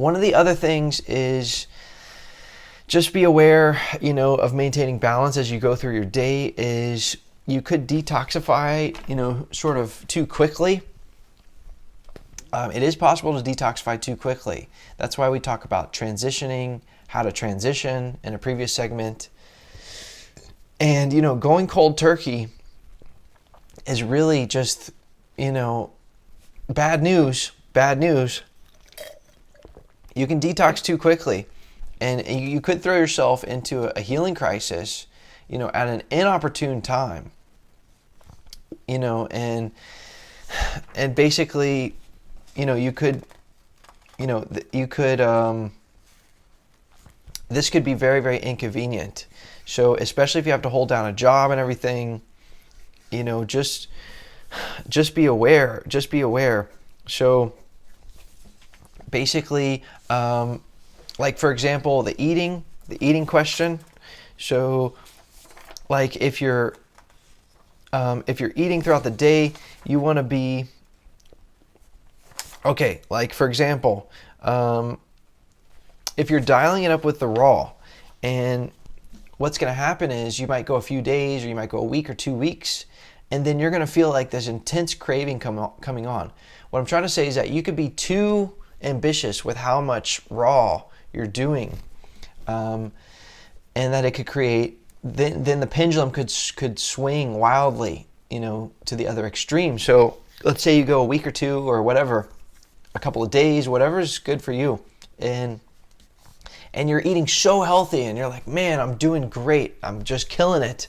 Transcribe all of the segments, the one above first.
One of the other things is just be aware, of maintaining balance as you go through your day. Is you could detoxify, sort of too quickly. It is possible to detoxify too quickly. That's why we talk about transitioning, how to transition in a previous segment. And, going cold turkey is really just, bad news. Bad news. You can detox too quickly, and you could throw yourself into a healing crisis, at an inopportune time. And basically, you could, this could be very, very inconvenient. So especially if you have to hold down a job and everything, just be aware. Just be aware. So basically, like for example, the eating question. So like if you're eating throughout the day, you want to be, okay, like for example, if you're dialing it up with the raw, and what's going to happen is you might go a few days, or you might go a week or 2 weeks, and then you're going to feel like this intense craving coming on. What I'm trying to say is that you could be too ambitious with how much raw you're doing, and that it could create, then the pendulum could swing wildly, to the other extreme. So let's say you go a week or 2 or whatever, a couple of days, whatever's good for you, and you're eating so healthy, and you're like, man, I'm doing great, I'm just killing it,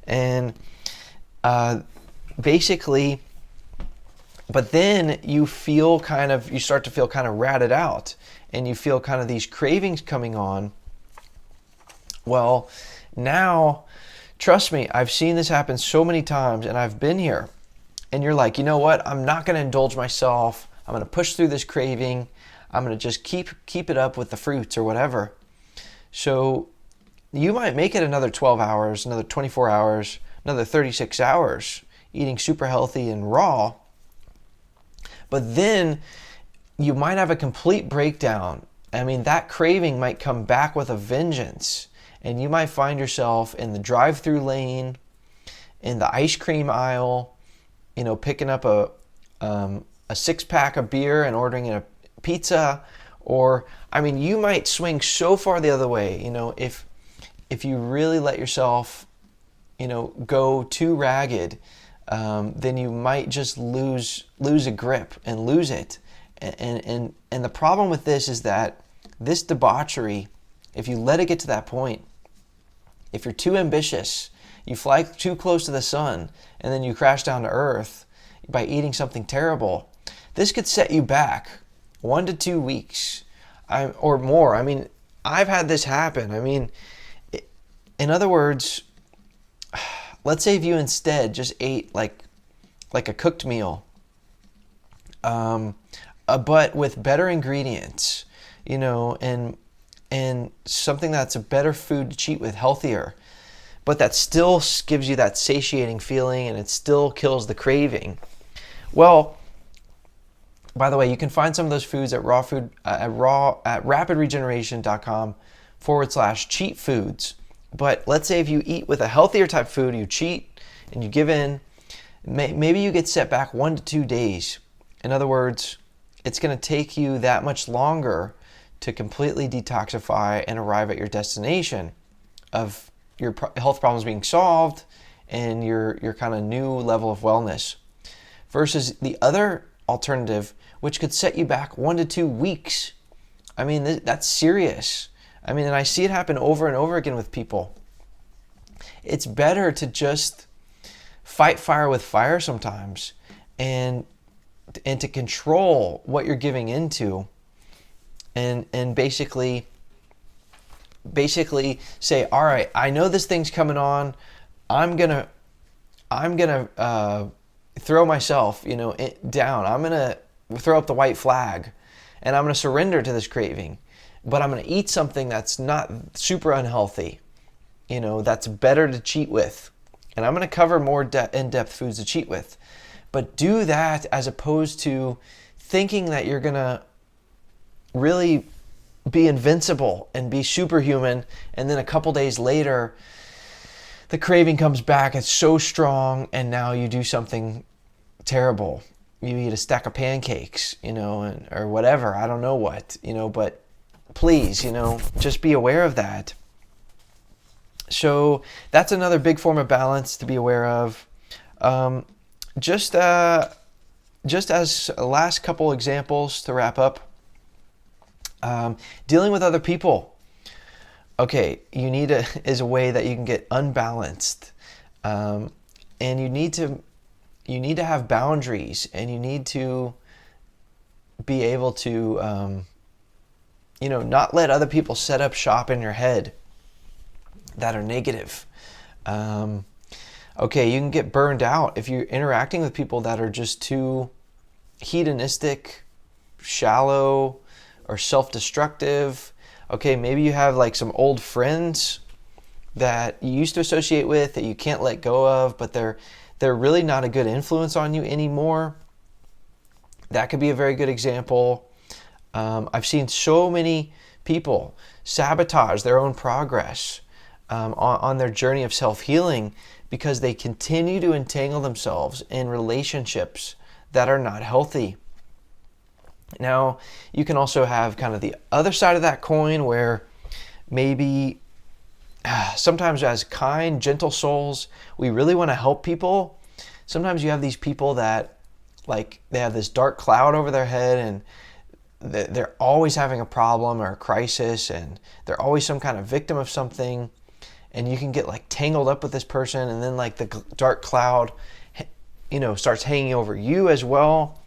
and basically, but then you start to feel kind of ratted out, and you feel kind of these cravings coming on. Well, now, trust me, I've seen this happen so many times, and I've been here, and you're like, you know what, I'm not going to indulge myself, I'm going to push through this craving, I'm going to just keep it up with the fruits or whatever. So you might make it another 12 hours, another 24 hours, another 36 hours eating super healthy and raw. But then you might have a complete breakdown. I mean, that craving might come back with a vengeance. And you might find yourself in the drive-through lane, in the ice cream aisle, picking up a 6-pack of beer and ordering a pizza. Or, you might swing so far the other way, if you really let yourself, go too ragged, then you might just lose a grip and lose it. And the problem with this is that this debauchery, if you let it get to that point, if you're too ambitious, you fly too close to the sun, and then you crash down to earth by eating something terrible, this could set you back 1 to 2 weeks or more. I've had this happen. In other words, let's say if you instead just ate like a cooked meal, but with better ingredients, and something that's a better food to cheat with, healthier, but that still gives you that satiating feeling, and it still kills the craving. Well, by the way, you can find some of those foods at rapidregeneration.com/cheat foods. But let's say if you eat with a healthier type food, you cheat and you give in, maybe you get set back 1 to 2 days. In other words, it's going to take you that much longer to completely detoxify and arrive at your destination of your health problems being solved and your kind of new level of wellness, versus the other alternative, which could set you back 1 to 2 weeks. That's serious. And I see it happen over and over again with people. It's better to just fight fire with fire sometimes, and to control what you're giving into, and basically say, all right, I know this thing's coming on. I'm gonna throw myself, down. I'm gonna throw up the white flag, and I'm gonna surrender to this craving. But I'm gonna eat something that's not super unhealthy, that's better to cheat with, and I'm gonna cover more in-depth foods to cheat with. But do that as opposed to thinking that you're gonna really be invincible and be superhuman, and then a couple days later the craving comes back, it's so strong, and now you do something terrible. You eat a stack of pancakes, or whatever, I don't know what, but please, just be aware of that. So that's another big form of balance to be aware of. Just as last couple examples to wrap up, dealing with other people. Okay, is a way that you can get unbalanced, and you need to have boundaries, and you need to be able to not let other people set up shop in your head that are negative. Okay, you can get burned out if you're interacting with people that are just too hedonistic, shallow, or self-destructive. Okay, maybe you have like some old friends that you used to associate with that you can't let go of, but they're really not a good influence on you anymore. That could be a very good example. I've seen so many people sabotage their own progress on their journey of self-healing because they continue to entangle themselves in relationships that are not healthy. Now, you can also have kind of the other side of that coin where maybe sometimes as kind, gentle souls, we really want to help people. Sometimes you have these people that like they have this dark cloud over their head, and they're always having a problem or a crisis, and they're always some kind of victim of something, and you can get like tangled up with this person, and then like the dark cloud starts hanging over you as well.